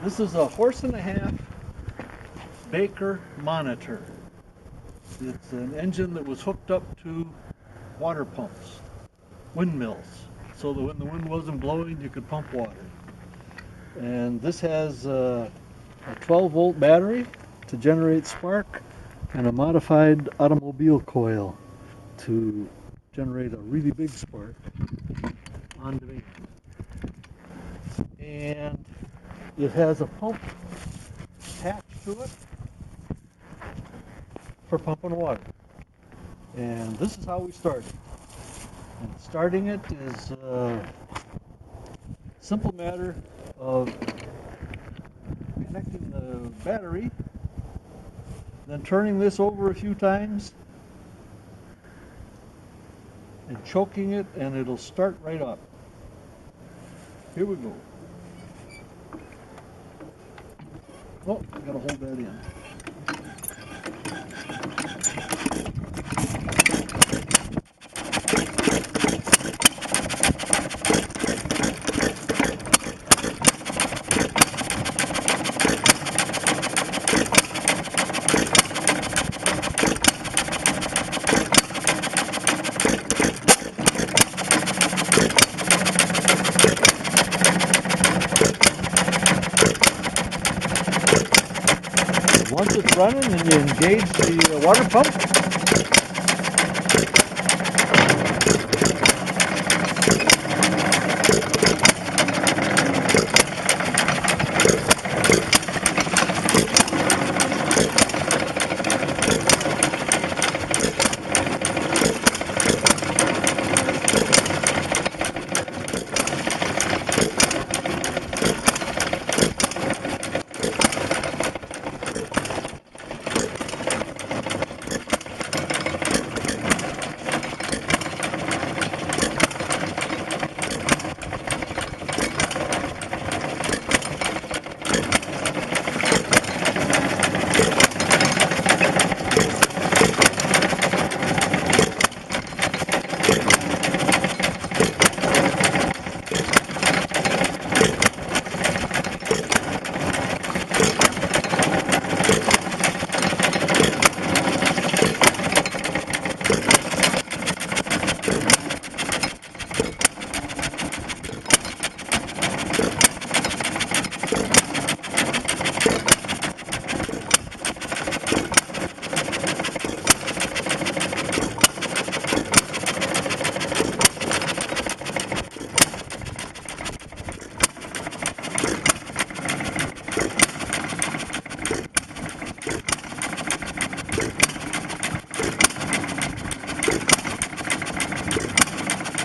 This is a 1.5-horse Baker Monitor. It's an engine that was hooked up to water pumps, windmills, so that when the wind wasn't blowing you could pump water. And this has a 12-volt battery to generate spark and a modified automobile coil to generate a really big spark on demand. And it has a pump attached to it for pumping water. And this is how we started. And starting it is a simple matter of connecting the battery, then turning this over a few times and choking it, and it'll start right up. Here we go. Oh, I gotta hold that in. Once it's running and you engage the water pump,